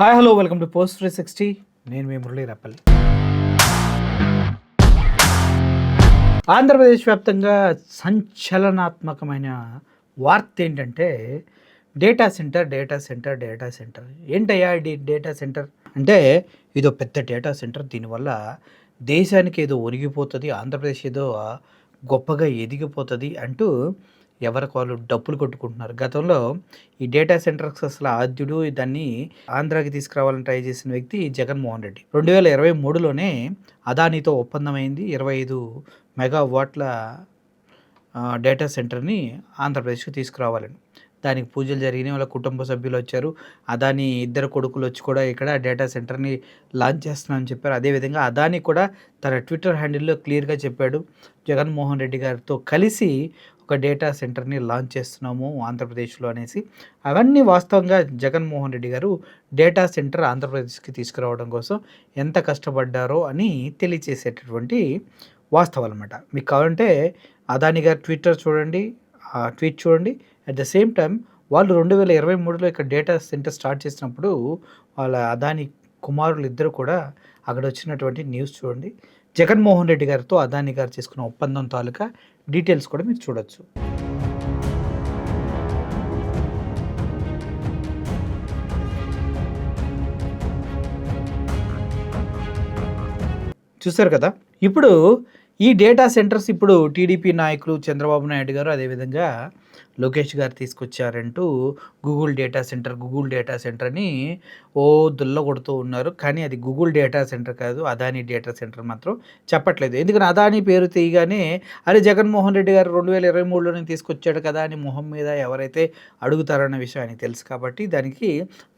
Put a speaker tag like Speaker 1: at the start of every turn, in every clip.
Speaker 1: Hi hello welcome to post 360. నేను మీ మురళీరపల్లి. ఆంధ్రప్రదేశ్ వ్యాప్తంగా సంచలనాత్మకమైన వార్త ఏంటంటే డేటా సెంటర్. ఏంటయ్యా ఇది డేటా సెంటర్ అంటే? ఇదో పెద్ద డేటా సెంటర్. దీనివల్ల దేశానికి ఏదో ఒరిగిపోతుంది, ఆంధ్రప్రదేశ్ ఏదో గొప్పగా ఎదిగిపోతుంది అంటూ ఎవరికి వాళ్ళు డప్పులు కొట్టుకుంటున్నారు. గతంలో ఈ డేటా సెంటర్స్ అసలు ఆద్యుడు, దాన్ని ఆంధ్రాకి తీసుకురావాలని ట్రై చేసిన వ్యక్తి జగన్మోహన్ రెడ్డి. 2023లోనే అదానితో ఒప్పందమైంది. 25 మెగావాట్ల డేటా సెంటర్ని ఆంధ్రప్రదేశ్కి తీసుకురావాలని. దానికి పూజలు జరిగినాయి. వాళ్ళ కుటుంబ సభ్యులు వచ్చారు. అదాని ఇద్దరు కొడుకులు వచ్చి కూడా ఇక్కడ డేటా సెంటర్ని లాంచ్ చేస్తున్నామని చెప్పారు. అదేవిధంగా అదాని కూడా తన ట్విట్టర్ హ్యాండిల్లో క్లియర్గా చెప్పాడు, జగన్మోహన్ రెడ్డి గారితో కలిసి ఒక డేటా సెంటర్ని లాంచ్ చేస్తున్నాము ఆంధ్రప్రదేశ్లో అనేసి. అవన్నీ వాస్తవంగా జగన్మోహన్ రెడ్డి గారు డేటా సెంటర్ ఆంధ్రప్రదేశ్కి తీసుకురావడం కోసం ఎంత కష్టపడ్డారో అని తెలియచేసేటటువంటి వాస్తవాలు అనమాట. మీకు కావాలంటే అదాని గారి ట్విట్టర్ చూడండి, ఆ ట్వీట్ చూడండి. అట్ ద సేమ్ టైం వాళ్ళు 2023లో ఇక్కడ డేటా సెంటర్ స్టార్ట్ చేసినప్పుడు వాళ్ళ అదాని కుమారులు ఇద్దరు కూడా అక్కడ వచ్చినటువంటి న్యూస్ చూడండి. జగన్మోహన్ రెడ్డి గారితో అదాని గారు చేసుకున్న ఒప్పందం తాలూకా డీటెయిల్స్ కూడా మీరు చూడొచ్చు. చూసారు కదా. ఇప్పుడు ఈ డేటా సెంటర్స్ ఇప్పుడు టీడీపీ నాయకులు చంద్రబాబు నాయుడు గారు, అదేవిధంగా లోకేష్ గారు తీసుకొచ్చారంటూ గూగుల్ డేటా సెంటర్ అని దుల్ల కొడుతూ ఉన్నారు. కానీ అది గూగుల్ డేటా సెంటర్ కాదు, అదాని డేటా సెంటర్ మాత్రం చెప్పట్లేదు. ఎందుకంటే అదాని పేరు తీయగానే అరే జగన్మోహన్ రెడ్డి గారు 2023లోనే తీసుకొచ్చాడు కదా అని మొహం మీద ఎవరైతే అడుగుతారన్న విషయం ఆయనకి తెలుసు. కాబట్టి దానికి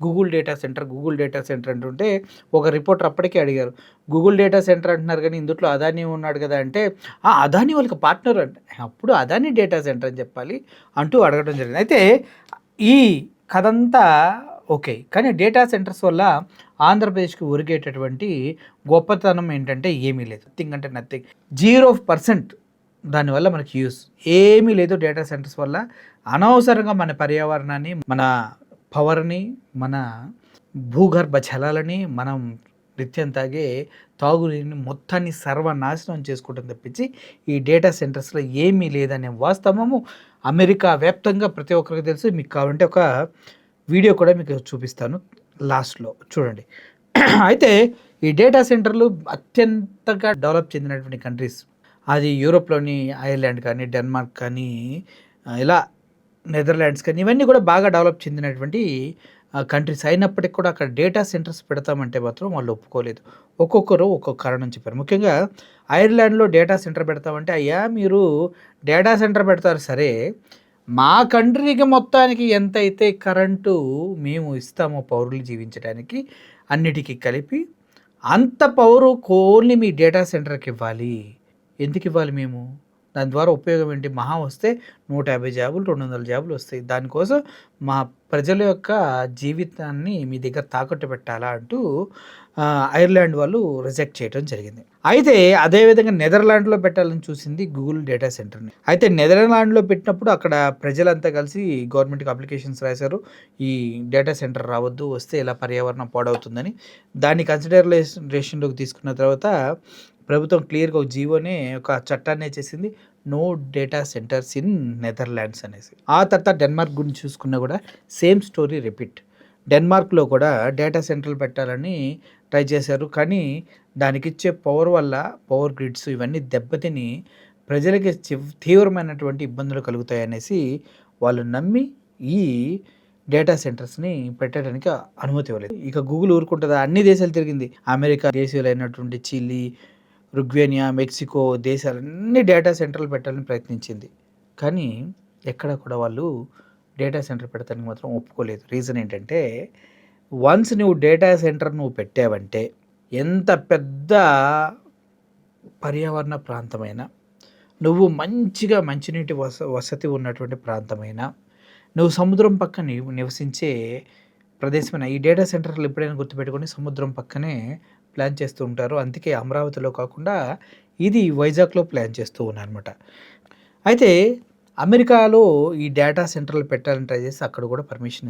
Speaker 1: గూగుల్ డేటా సెంటర్ అంటుంటే ఒక రిపోర్టర్ అప్పటికే అడిగారు, గూగుల్ డేటా సెంటర్ అంటున్నారు కానీ ఇందులో అదాని ఉన్నాడు కదా అంటే, అదాని వాళ్ళకి పార్ట్నర్ అంటే అప్పుడు అదాని డేటా సెంటర్ అని చెప్పాలి అంటూ అడగడం జరిగింది. అయితే ఈ కథంతా ఓకే, కానీ డేటా సెంటర్స్ వల్ల ఆంధ్రప్రదేశ్కి ఒరిగేటటువంటి గొప్పతనం ఏంటంటే ఏమీ లేదు. నథింగ్ అంటే నథింగ్, 0%. దానివల్ల మనకి యూస్ ఏమీ లేదు. డేటా సెంటర్స్ వల్ల అనవసరంగా మన పర్యావరణాన్ని, మన పవర్ని, మన భూగర్భ జలాలని, మనం నిత్యం తాగే తాగునీటిని మొత్తాన్ని సర్వనాశనం చేసుకుంటాం తప్పించి ఈ డేటా సెంటర్స్లో ఏమీ లేదనే వాస్తవము అమెరికా వ్యాప్తంగా ప్రతి ఒక్కరికి తెలుసు. మీకు కావాలంటే ఒక వీడియో కూడా మీకు చూపిస్తాను, లాస్ట్లో చూడండి. అయితే ఈ డేటా సెంటర్లు అత్యంతగా డెవలప్ చెందినటువంటి కంట్రీస్, అది యూరోప్లోని ఐర్లాండ్ కానీ, డెన్మార్క్ కానీ, ఇలా నెదర్లాండ్స్ కానీ, ఇవన్నీ కూడా బాగా డెవలప్ చెందినటువంటి కంట్రీస్ అయినప్పటికీ కూడా అక్కడ డేటా సెంటర్స్ పెడతామంటే మాత్రం వాళ్ళు ఒప్పుకోలేదు. ఒక్కొక్కరు ఒక్కొక్క కారణం చెప్పారు. ముఖ్యంగా ఐర్లాండ్లో డేటా సెంటర్ పెడతామంటే, అయ్యా మీరు డేటా సెంటర్ పెడతారు సరే, మా కంట్రీకి మొత్తానికి ఎంతైతే కరెంటు మేము ఇస్తామో పౌరులు జీవించడానికి అన్నిటికీ కలిపి అంత పవరు ఓన్లీ మీ డేటా సెంటర్కి ఇవ్వాలి. ఎందుకు ఇవ్వాలి మేము? దాని ద్వారా ఉపయోగం ఏంటి? మహా వస్తే 150 జాబులు, 200 జాబులు వస్తాయి. దానికోసం మా ప్రజల యొక్క జీవితాన్ని మీ దగ్గర తాకట్టు పెట్టాలా అంటూ ఐర్లాండ్ వాళ్ళు రిజెక్ట్ చేయడం జరిగింది. అయితే అదేవిధంగా నెదర్లాండ్లో పెట్టాలని చూసింది గూగుల్ డేటా సెంటర్ని. అయితే నెదర్లాండ్లో పెట్టినప్పుడు అక్కడ ప్రజలంతా కలిసి గవర్నమెంట్కి అప్లికేషన్స్ రాశారు, ఈ డేటా సెంటర్ రావద్దు, వస్తే ఇలా పర్యావరణం పాడవుతుందని. దాన్ని కన్సిడరేషన్లోకి తీసుకున్న తర్వాత ప్రభుత్వం క్లియర్గా ఒక జీవోనే, ఒక చట్టాన్ని చేసింది, no data centres in Netherlands అనేసి. ఆ తర్వాత డెన్మార్క్ గురించి చూసుకున్నా కూడా సేమ్ స్టోరీ రిపీట్. డెన్మార్క్లో కూడా డేటా సెంటర్లు పెట్టాలని ట్రై చేశారు, కానీ దానికి ఇచ్చే పవర్ వల్ల పవర్ గ్రిడ్స్ ఇవన్నీ దెబ్బతిని ప్రజలకి తీవ్రమైనటువంటి ఇబ్బందులు కలుగుతాయి అనేసి వాళ్ళు నమ్మి ఈ డేటా సెంటర్స్ని పెట్టడానికి అనుమతి ఇవ్వలేదు. ఇక గూగుల్ ఊరుకుంటుందా? అన్ని దేశాలు తిరిగింది. అమెరికా దేశాలైనటువంటి చిలీ, రుగ్వేనియా, మెక్సికో దేశాలన్నీ డేటా సెంటర్లు పెట్టాలని ప్రయత్నించింది, కానీ ఎక్కడ కూడా వాళ్ళు డేటా సెంటర్ పెడతానికి మాత్రం ఒప్పుకోలేదు. రీజన్ ఏంటంటే, వన్స్ నువ్వు డేటా సెంటర్ పెట్టావంటే ఎంత పెద్ద పర్యావరణ ప్రాంతమైనా, నువ్వు మంచిగా మంచినీటి వసతి ఉన్నటువంటి ప్రాంతమైనా, నువ్వు సముద్రం పక్కన నివసించే ప్రదేశమైన, ఈ డేటా సెంటర్లు ఎప్పుడైనా గుర్తుపెట్టుకొని సముద్రం పక్కనే ప్లాన్ చేస్తూ ఉంటారు. అందుకే అమరావతిలో కాకుండా ఇది వైజాగ్లో ప్లాన్ చేస్తూ ఉన్నారన్నమాట. అయితే అమెరికాలో ఈ డేటా సెంటర్లు పెట్టాలని ట్రై చేసి అక్కడ కూడా పర్మిషన్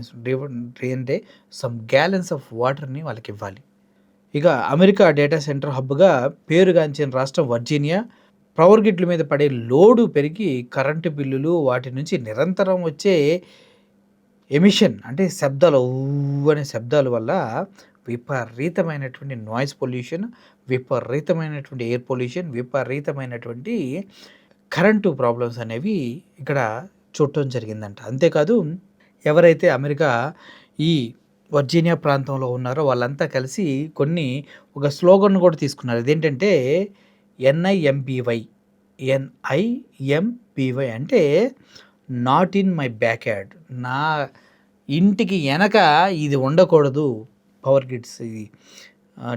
Speaker 1: అంటే సమ్ గ్యాలన్స్ ఆఫ్ వాటర్ని వాళ్ళకి ఇవ్వాలి. ఇక అమెరికా డేటా సెంటర్ హబ్గా పేరుగాంచిన రాష్ట్రం వర్జీనియా పవర్ గ్రిడ్ల మీద పడే లోడు పెరిగి కరెంటు బిల్లులు వాటి నుంచి నిరంతరం వచ్చే ఎమిషన్ అంటే శబ్దాలు అనే శబ్దాల వల్ల విపరీతమైనటువంటి నాయిస్ పొల్యూషన్, విపరీతమైనటువంటి ఎయిర్ పొల్యూషన్, విపరీతమైనటువంటి కరెంటు ప్రాబ్లమ్స్ అనేవి ఇక్కడ చూడటం జరిగిందంట. అంతేకాదు ఎవరైతే అమెరికా ఈ వర్జీనియా ప్రాంతంలో ఉన్నారో వాళ్ళంతా కలిసి ఒక స్లోగన్ కూడా తీసుకున్నారు. అదేంటంటే ఎన్ఐఎంబివై. ఎన్ఐఎంబివై అంటే not in my back yard. నా ఇంటికి వెనక ఇది ఉండకూడదు పవర్ గ్రిడ్స్, ఇది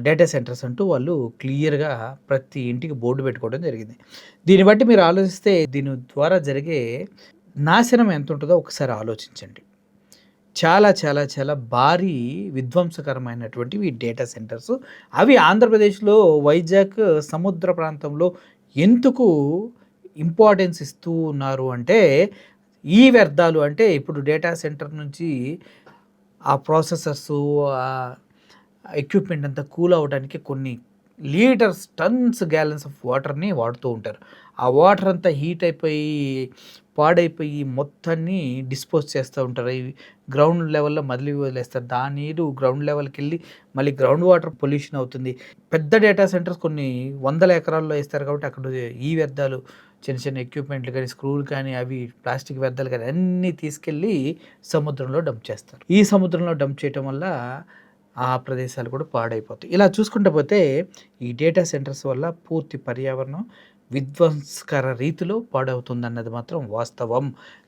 Speaker 1: డేటా సెంటర్స్ అంటూ వాళ్ళు క్లియర్గా ప్రతి ఇంటికి బోర్డు పెట్టుకోవడం జరిగింది. దీన్ని బట్టి మీరు ఆలోచిస్తే దీని ద్వారా జరిగే నాశనం ఎంత ఉంటుందో ఒకసారి ఆలోచించండి. చాలా చాలా చాలా భారీ విధ్వంసకరమైనటువంటివి డేటా సెంటర్స్. అవి ఆంధ్రప్రదేశ్లో వైజాగ్ సముద్ర ప్రాంతంలో ఎందుకు ఇంపార్టెన్స్ ఇస్తూ ఉన్నారు అంటే, ఈ వ్యర్థాలు అంటే ఇప్పుడు డేటా సెంటర్ నుంచి ఆ ప్రాసెసర్సు ఎక్విప్మెంట్ అంతా కూల్ అవ్వడానికి కొన్ని లీటర్స్ టన్స్ గ్యాలన్స్ ఆఫ్ వాటర్ని వాడుతూ ఉంటారు. ఆ వాటర్ అంతా హీట్ అయిపోయి పాడైపోయి మొత్తాన్ని డిస్పోజ్ చేస్తూ ఉంటారు. ఇవి గ్రౌండ్ లెవెల్లో వదిలేస్తారు. దాని నీరు గ్రౌండ్ లెవెల్కి వెళ్ళి మళ్ళీ గ్రౌండ్ వాటర్ పొల్యూషన్ అవుతుంది. పెద్ద డేటా సెంటర్స్ కొన్ని వందల ఎకరాల్లో వేస్తారు కాబట్టి అక్కడ ఈ వ్యర్థాలు చిన్న చిన్న ఎక్విప్మెంట్లు కానీ స్క్రూలు కానీ అవి ప్లాస్టిక్ వ్యర్థాలు కానీ అన్నీ తీసుకెళ్ళి సముద్రంలో డంప్ చేస్తారు. ఈ సముద్రంలో డంప్ చేయటం వల్ల ఆ ప్రదేశాలు కూడా పాడైపోతాయి. ఇలా చూసుకుంటూ పోతే ఈ డేటా సెంటర్స్ వల్ల పూర్తి పర్యావరణం విధ్వంసకర రీతిలో పాడవుతుందన్నది మాత్రం వాస్తవం.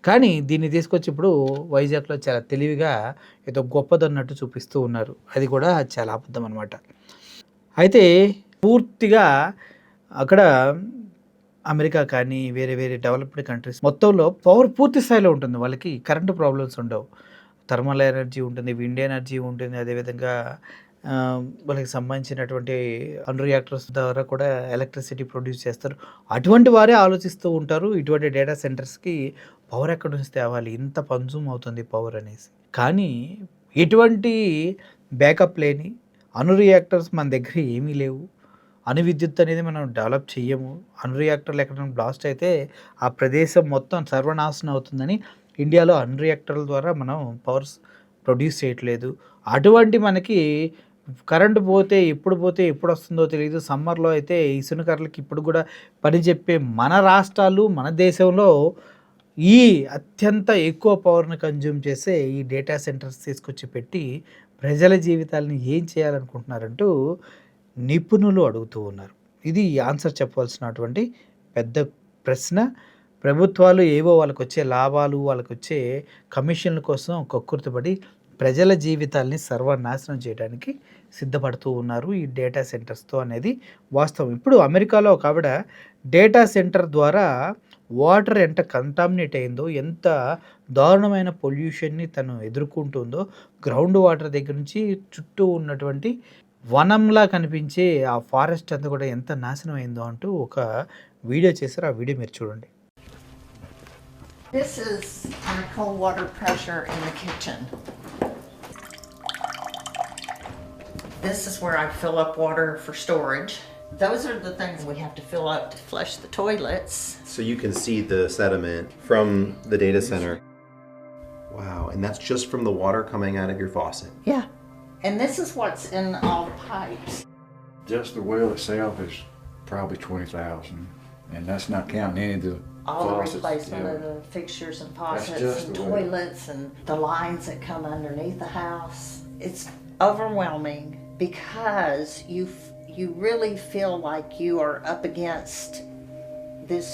Speaker 1: కానీ దీన్ని తీసుకొచ్చి ఇప్పుడు వైజాగ్లో చాలా తెలివిగా ఏదో గొప్పదన్నట్టు చూపిస్తూ ఉన్నారు. అది కూడా చాలా అబద్ధం అనమాట. అయితే పూర్తిగా అక్కడ అమెరికా కానీ వేరే వేరే డెవలప్డ్ కంట్రీస్ మొత్తంలో పవర్ పూర్తి స్థాయిలో ఉంటుంది. వాళ్ళకి కరెంటు ప్రాబ్లమ్స్ ఉండవు. థర్మల్ ఎనర్జీ ఉంటుంది, విండ్ ఎనర్జీ ఉంటుంది. అదేవిధంగా వాళ్ళకి సంబంధించినటువంటి రియాక్టర్స్ ద్వారా కూడా ఎలక్ట్రిసిటీ ప్రొడ్యూస్ చేస్తారు. అటువంటి వారే ఆలోచిస్తూ ఉంటారు ఇటువంటి డేటా సెంటర్స్కి పవర్ ఎక్కడి నుంచి తేవాలి, ఇంత కన్జ్యూమ్ అవుతుంది పవర్ అనేసి. కానీ ఎటువంటి బ్యాకప్ లేని రియాక్టర్స్ మన దగ్గర ఏమీ లేవు. విద్యుత్ అనేది మనం డెవలప్ చెయ్యము. రియాక్టర్లు ఎక్కడైనా బ్లాస్ట్ అయితే ఆ ప్రదేశం మొత్తం సర్వనాశనం అవుతుందని ఇండియాలో రియాక్టర్ల ద్వారా మనం పవర్స్ ప్రొడ్యూస్ చేయట్లేదు. అటువంటి మనకి కరెంటు పోతే ఎప్పుడు వస్తుందో తెలియదు. సమ్మర్లో అయితే ఇసునకర్రలకి ఇప్పుడు కూడా పని చెప్పే మన రాష్ట్రాలు మన దేశంలో ఈ అత్యంత ఎక్కువ పవర్ని కన్జ్యూమ్ చేసే ఈ డేటా సెంటర్స్ తీసుకొచ్చి పెట్టి ప్రజల జీవితాలని ఏం చేయాలనుకుంటున్నారంటూ నిపుణులు అడుగుతూ ఉన్నారు. ఇది ఆన్సర్ చెప్పవలసినటువంటి పెద్ద ప్రశ్న. ప్రభుత్వాలు ఏవో వాళ్ళకు వచ్చే లాభాలు, వాళ్ళకు వచ్చే కమిషన్ల కోసం కక్కుర్తిపడి ప్రజల జీవితాల్ని సర్వనాశనం చేయడానికి సిద్ధపడుతూ ఉన్నారు ఈ డేటా సెంటర్స్తో అనేది వాస్తవం. ఇప్పుడు అమెరికాలో ఒక ఆవిడ డేటా సెంటర్ ద్వారా వాటర్ ఎంత కంటామినేట్ అయిందో, ఎంత దారుణమైన పొల్యూషన్ని తను ఎదుర్కొంటుందో, గ్రౌండ్ వాటర్ దగ్గర నుంచి చుట్టూ ఉన్నటువంటి వనంలా కనిపించే ఆ ఫారెస్ట్ అంతా కూడా ఎంత నాశనం అయిందో అంటూ ఒక వీడియో చేశారు. ఆ వీడియో మీరు చూడండి.
Speaker 2: This is our cold water pressure in the kitchen. This is where I fill up water for storage. Those are the things we have to fill up to flush the toilets.
Speaker 3: So you can see the sediment from the data center. Wow, and that's just from the water coming out of your faucet.
Speaker 2: Yeah. And this is what's in all the pipes.
Speaker 4: Just the well itself is probably $20,000, and that's not counting any of the
Speaker 2: all
Speaker 4: faucets.
Speaker 2: The replacement of the fixtures and faucets and toilets and the lines that come underneath the house. It's overwhelming because you really feel like you are up against this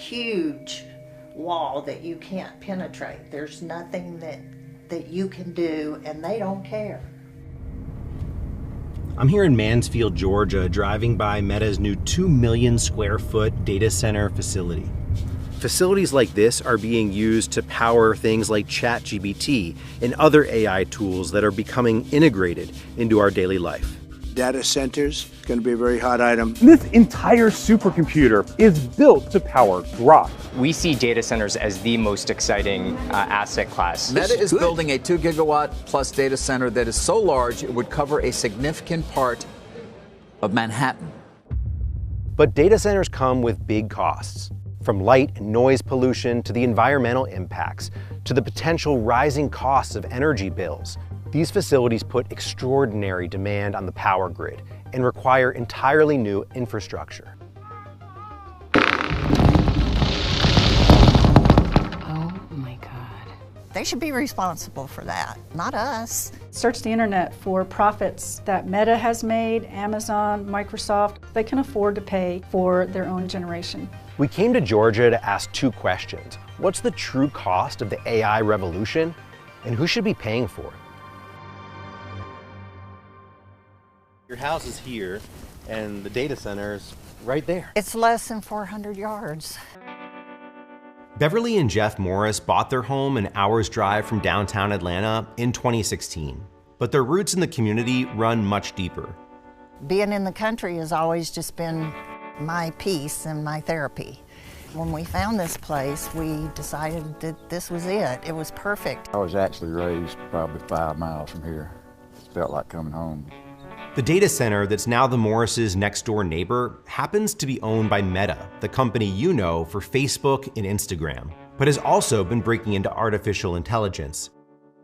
Speaker 2: huge wall that you can't penetrate. There's nothing that you can do, and they don't care.
Speaker 3: I'm here in Mansfield, Georgia, driving by Meta's new 2 million square foot data center facility. Facilities like this are being used to power things like ChatGPT and other AI tools that are becoming integrated into our daily life.
Speaker 5: data centers. It's going to be a very hot item.
Speaker 6: This entire supercomputer is built to power Grok.
Speaker 7: We see data centers as the most exciting asset class.
Speaker 8: Meta is building a 2 gigawatt plus data center that is so large it would cover a significant part of Manhattan.
Speaker 3: But data centers come with big costs, from light and noise pollution to the environmental impacts, to the potential rising costs of energy bills. These facilities put extraordinary demand on the power grid and require entirely new infrastructure.
Speaker 9: Oh my God.
Speaker 2: They should be responsible for that, not us.
Speaker 10: Search the internet for profits that Meta has made, Amazon, Microsoft. They can afford to pay for their own generation.
Speaker 3: We came to Georgia to ask two questions. What's the true cost of the AI revolution, and who should be paying for it?
Speaker 11: Your house is here, and the data center's right there.
Speaker 2: It's less than 400 yards.
Speaker 3: Beverly and Jeff Morris bought their home an hour's drive from downtown Atlanta in 2016, but their roots in the community run much deeper.
Speaker 2: Being in the country has always just been my peace and my therapy. When we found this place, we decided that this was it. It was perfect.
Speaker 4: I was actually raised probably 5 miles from here. It felt like coming home.
Speaker 3: The data center that's now the Morris' next door neighbor happens to be owned by Meta, the company you know for Facebook and Instagram, but has also been breaking into artificial intelligence.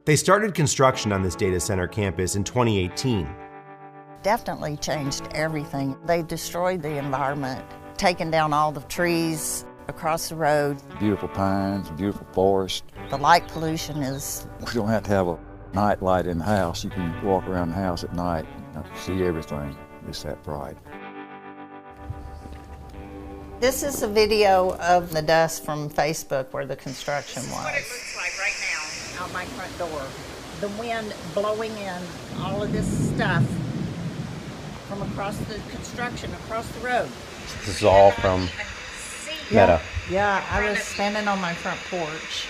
Speaker 3: They started construction on this data center campus in 2018.
Speaker 2: Definitely changed everything. They destroyed the environment, taking down all the trees across the road.
Speaker 4: Beautiful pines, beautiful forest.
Speaker 2: The light pollution is...
Speaker 4: We don't have to have a night light in the house. You can walk around the house at night and see everything. It's that bright.
Speaker 2: This is a video of the dust from Facebook where the construction was.
Speaker 12: This is what it looks like right now out my front door.
Speaker 2: The wind blowing in all of this stuff from across the construction, across the road.
Speaker 11: This is all from Meta.
Speaker 2: Yeah, I was standing on my front porch.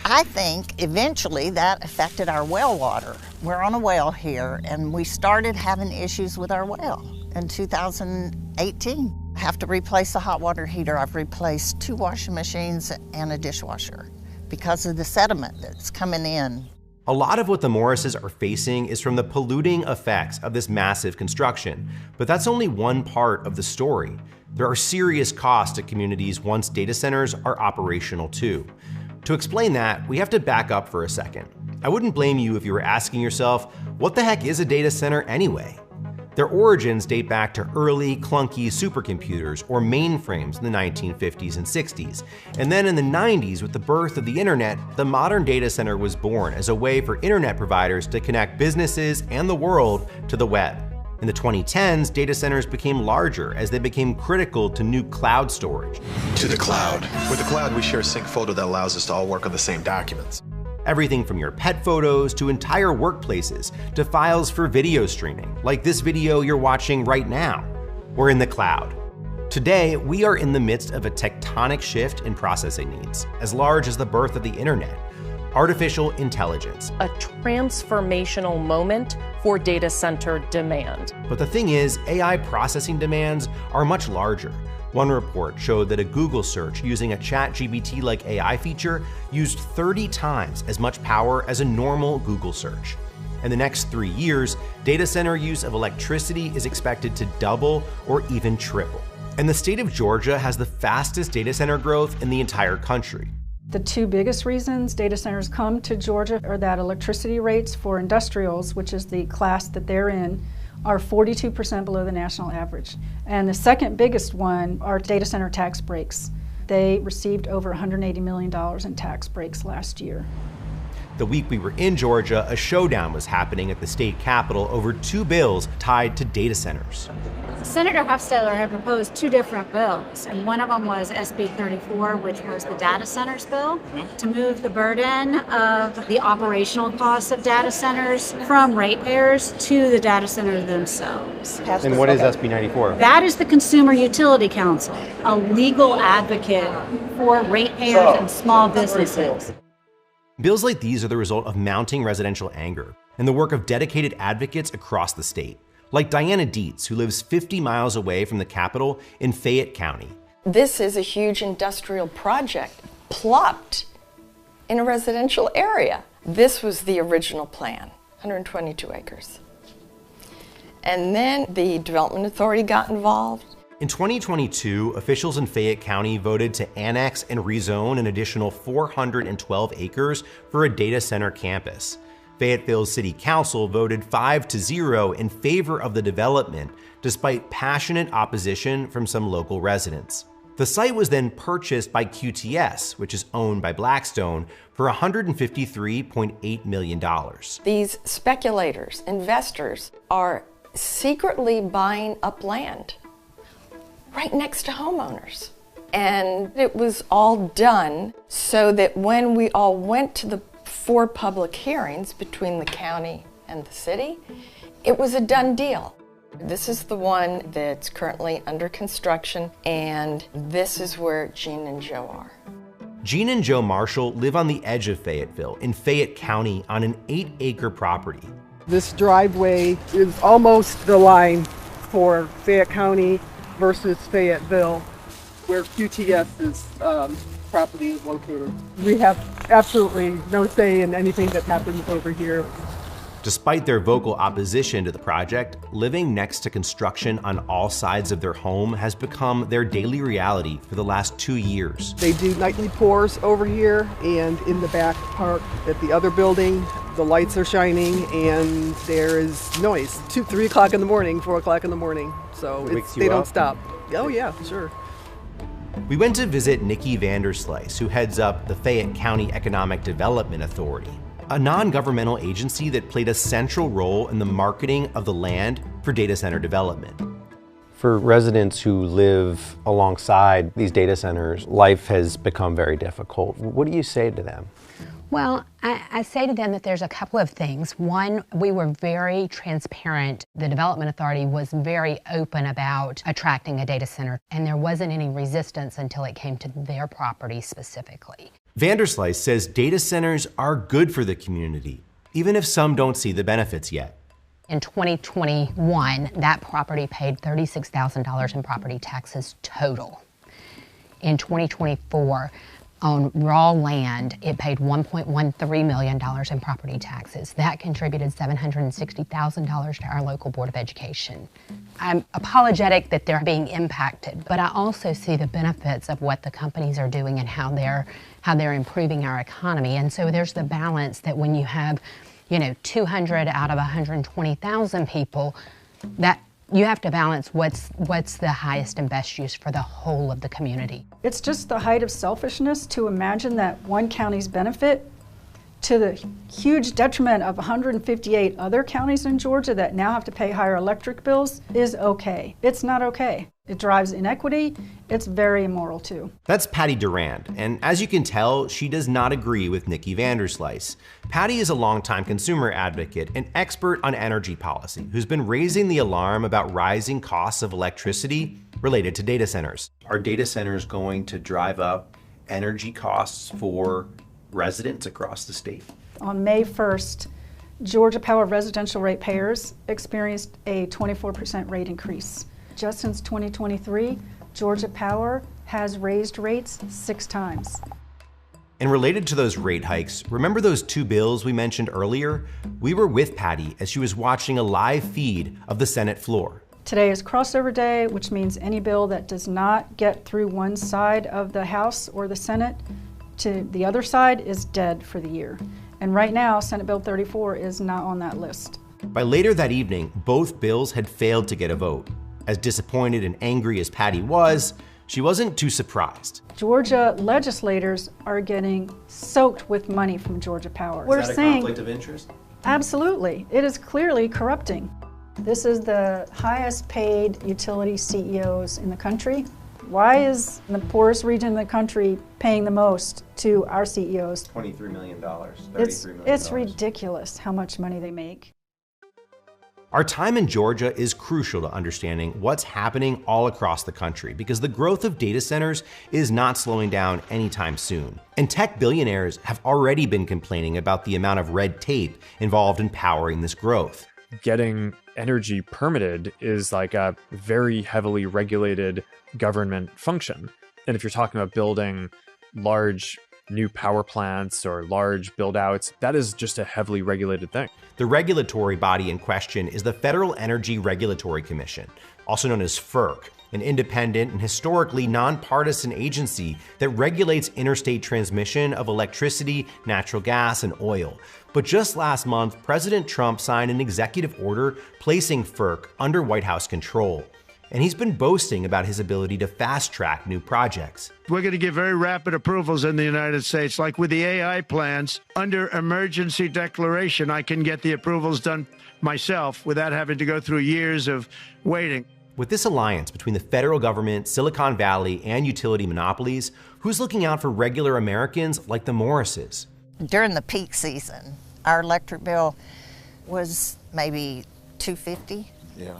Speaker 2: I think eventually that affected our well water. We're on a well here, and we started having issues with our well in 2018. I have to replace the hot water heater. I've replaced 2 washing machines and a dishwasher because of the sediment that's coming in.
Speaker 3: A lot of what the Morrises are facing is from the polluting effects of this massive construction, but that's only one part of the story. There are serious costs to communities once data centers are operational too. To explain that, we have to back up for a second. I wouldn't blame you if you were asking yourself, what the heck is a data center anyway? Their origins date back to early, clunky supercomputers or mainframes in the 1950s and 60s. And then in the 90s, with the birth of the internet, the modern data center was born as a way for internet providers to connect businesses and the world to the web. In the 2010s, data centers became larger as they became critical to new cloud storage.
Speaker 13: To the cloud. With the cloud, we share a sync folder that allows us to all work on the same documents.
Speaker 3: Everything from your pet photos to entire workplaces to files for video streaming, like this video you're watching right now. We're in the cloud. Today, we are in the midst of a tectonic shift in processing needs, as large as the birth of the internet. Artificial intelligence.
Speaker 14: A transformational moment for data center demand.
Speaker 3: But the thing is, AI processing demands are much larger. One report showed that a Google search using a ChatGPT-like AI feature used 30 times as much power as a normal Google search. In the next 3 years, data center use of electricity is expected to double or even triple. And the state of Georgia has the fastest data center growth in the entire country.
Speaker 10: The 2 biggest reasons data centers come to Georgia are that electricity rates for industrials, which is the class that they're in, are 42% below the national average. And the second biggest one are data center tax breaks. They received over $180 million in tax breaks last year.
Speaker 3: The week we were in Georgia, a showdown was happening at the state capitol over 2 bills tied to data centers.
Speaker 15: Senator Hofstadter had proposed 2 different bills, and one of them was SB 34, which was the data centers bill, to move the burden of the operational costs of data centers from ratepayers to the data centers themselves.
Speaker 11: And what is SB 94?
Speaker 15: That is the Consumer Utility Council, a legal advocate for ratepayers and small businesses.
Speaker 3: Bills like these are the result of mounting residential anger and the work of dedicated advocates across the state. like Diana Dietz, who lives 50 miles away from the capital in Fayette County.
Speaker 16: This is a huge industrial project plopped in a residential area. This was the original plan, 122 acres. And then the Development Authority got involved.
Speaker 3: In 2022, officials in Fayette County voted to annex and rezone an additional 412 acres for a data center campus. Fayetteville's City Council voted 5-0 in favor of the development, despite passionate opposition from some local residents. The site was then purchased by QTS, which is owned by Blackstone, for $153.8 million.
Speaker 16: These speculators, investors, are secretly buying up land right next to homeowners. And it was all done so that when we all went to the 4 public hearings between the county and the city, it was a done deal. This is the one that's currently under construction, and this is where Gene and Joe are.
Speaker 3: Gene and Joe Marshall live on the edge of Fayetteville in Fayette County on an 8-acre property.
Speaker 17: This driveway is almost the line for Fayette County versus Fayetteville, where QTS's property is located. We have absolutely no say in anything that happens over here.
Speaker 3: Despite their vocal opposition to the project, living next to construction on all sides of their home has become their daily reality for the last 2 years.
Speaker 17: They do nightly pours over here, and in the back part at the other building, the lights are shining and there is noise. 2, 3 o'clock in the morning, 4 o'clock in the morning. So they don't stop. Oh yeah, sure.
Speaker 3: We went to visit Nikki Vanderslice, who heads up the Fayette County Economic Development Authority, a non-governmental agency that played a central role in the marketing of the land for data center development.
Speaker 18: For residents who live alongside these data centers, life has become very difficult. What do you say to them?
Speaker 9: Well, I say to them that there's a couple of things. One, we were very transparent. The Development Authority was very open about attracting a data center, and there wasn't any resistance until it came to their property specifically.
Speaker 3: Vanderslice says data centers are good for the community, even if some don't see the benefits yet.
Speaker 9: In 2021, that property paid $36,000 in property taxes total. In 2024, on raw land, it paid $1.13 million in property taxes. That contributed $760,000 to our local Board of Education. I'm apologetic that they're being impacted, but I also see the benefits of what the companies are doing and how they're improving our economy. And so there's the balance that when you have, 200 out of 120,000 people, that you have to balance what's the highest and best use for the whole of the community.
Speaker 10: It's just the height of selfishness to imagine that one county's benefit to the huge detriment of 158 other counties in Georgia that now have to pay higher electric bills is okay. It's not okay. It drives inequity. It's very immoral too.
Speaker 3: That's Patty Durand, and as you can tell, she does not agree with Nikki Vanderslice. Patty is a longtime consumer advocate and expert on energy policy who's been raising the alarm about rising costs of electricity related to data centers. Are data centers going to drive up energy costs for residents across the state?
Speaker 10: On May 1st, Georgia Power residential ratepayers experienced a 24% rate increase. Just since 2023, Georgia Power has raised rates 6 times.
Speaker 3: And related to those rate hikes, remember those 2 bills we mentioned earlier? We were with Patty as she was watching a live feed of the Senate floor.
Speaker 10: Today is crossover day, which means any bill that does not get through one side of the House or the Senate to the other side is dead for the year. And right now, Senate Bill 34 is not on that list.
Speaker 3: By later that evening, both bills had failed to get a vote. As disappointed and angry as Patty was, she wasn't too surprised.
Speaker 10: Georgia legislators are getting soaked with money from Georgia Power.
Speaker 3: Is that a conflict of interest?
Speaker 10: Absolutely. It is clearly corrupting. This is the highest paid utility CEOs in the country. Why is the poorest region in the country paying the most to our CEOs?
Speaker 3: $23 million,
Speaker 10: It's ridiculous how much money they make.
Speaker 3: Our time in Georgia is crucial to understanding what's happening all across the country because the growth of data centers is not slowing down anytime soon. And tech billionaires have already been complaining about the amount of red tape involved in powering this growth.
Speaker 19: getting energy permitted is like a very heavily regulated government function. And if you're talking about building large new power plants or large build outs, that is just a heavily regulated thing.
Speaker 3: The regulatory body in question is the Federal Energy Regulatory Commission, also known as FERC, an independent and historically nonpartisan agency that regulates interstate transmission of electricity, natural gas, and oil. But just last month, President Trump signed an executive order placing FERC under White House control. And he's been boasting about his ability to fast-track new projects.
Speaker 5: We're going to get very rapid approvals in the United States. Like with the AI plans, under emergency declaration, I can get the approvals done myself without having to go through years of waiting.
Speaker 3: With this alliance between the federal government, Silicon Valley, and utility monopolies, who's looking out for regular Americans like the Morrises?
Speaker 2: During the peak season, our electric bill was maybe $250.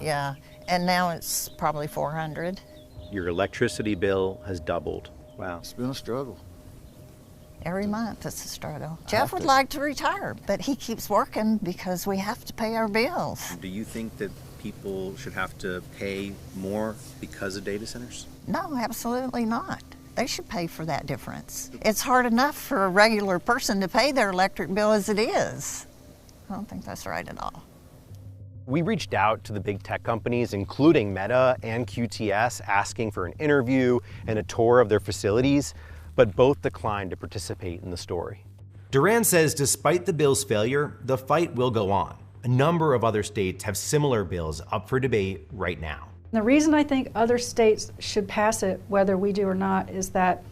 Speaker 2: Yeah. And now it's probably $400.
Speaker 18: Your electricity bill has doubled. Wow.
Speaker 4: It's been a struggle.
Speaker 2: Every month it's a struggle. Jeff would like to retire, but he keeps working because we have to pay our bills.
Speaker 20: Do you think that people should have to pay more because of data centers?
Speaker 2: No, absolutely not. They should pay for that difference. It's hard enough for a regular person to pay their electric bill as it is. I don't think that's right at all.
Speaker 18: We reached out to the big tech companies, including Meta and QTS, asking for an interview and a tour of their facilities, but both declined to participate in the story.
Speaker 3: Duran says despite the bill's failure, the fight will go on. A number of other states have similar bills up for debate right now.
Speaker 10: The reason I think other states should pass it, whether we do or not, is that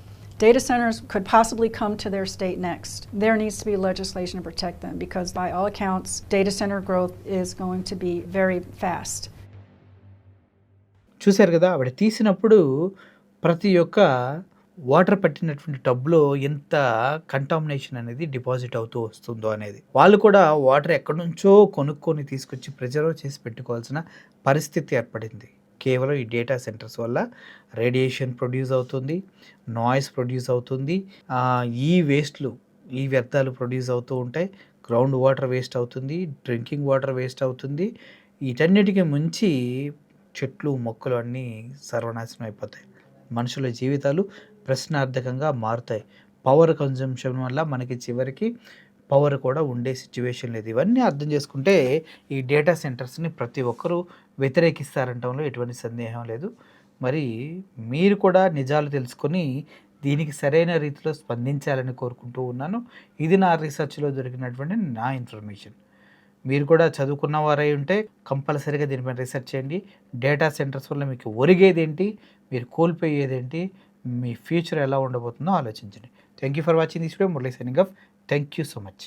Speaker 10: data centers could possibly come to their state next. There needs to be legislation to protect them because by all accounts, data center growth is going to be very fast.
Speaker 1: చూశారు కదా, ఆవిడ తీసినప్పుడు ప్రతి ఒక్క water పట్టినటువంటి టబ్లో ఎంత contamination అనేది డిపాజిట్ అవుతూ వస్తుందో అనేది. వాళ్ళు కూడా వాటర్ ఎక్కడి నుంచో కొనుక్కొని తీసుకొచ్చి ప్రిజర్వ్ చేసి పెట్టుకోవాల్సిన పరిస్థితి ఏర్పడింది. కేవలం ఈ డేటా సెంటర్స్ వల్ల రేడియేషన్ ప్రొడ్యూస్ అవుతుంది, నాయిస్ ప్రొడ్యూస్ అవుతుంది, ఈ వేస్ట్లు, ఈ వ్యర్థాలు ప్రొడ్యూస్ అవుతూ ఉంటాయి, గ్రౌండ్ వాటర్ వేస్ట్ అవుతుంది, డ్రింకింగ్ వాటర్ వేస్ట్ అవుతుంది. వీటన్నిటికీ మించి చెట్లు మొక్కలు అన్నీ సర్వనాశనం అయిపోతాయి. మనుషుల జీవితాలు ప్రశ్నార్థకంగా మారుతాయి. పవర్ కన్జంప్షన్ వల్ల మనకి చివరికి పవర్ కూడా ఉండే సిచ్యువేషన్ లేదు. ఇవన్నీ అర్థం చేసుకుంటే ఈ డేటా సెంటర్స్ని ప్రతి ఒక్కరూ వ్యతిరేకిస్తారంటంలో ఎటువంటి సందేహం లేదు. మరి మీరు కూడా నిజాలు తెలుసుకొని దీనికి సరైన రీతిలో స్పందించాలని కోరుకుంటూ ఉన్నాను. ఇది నా రీసెర్చ్లో దొరికినటువంటి నా ఇన్ఫర్మేషన్. మీరు కూడా చదువుకున్న వారై ఉంటే కంపల్సరీగా దీనిపైన రీసెర్చ్ చేయండి. డేటా సెంటర్స్ వల్ల మీకు ఒరిగేదేంటి, మీరు కోల్పోయేదేంటి, మీ ఫ్యూచర్ ఎలా ఉండబోతుందో ఆలోచించండి. Thank you for watching this video. Murali signing off. Thank you so much.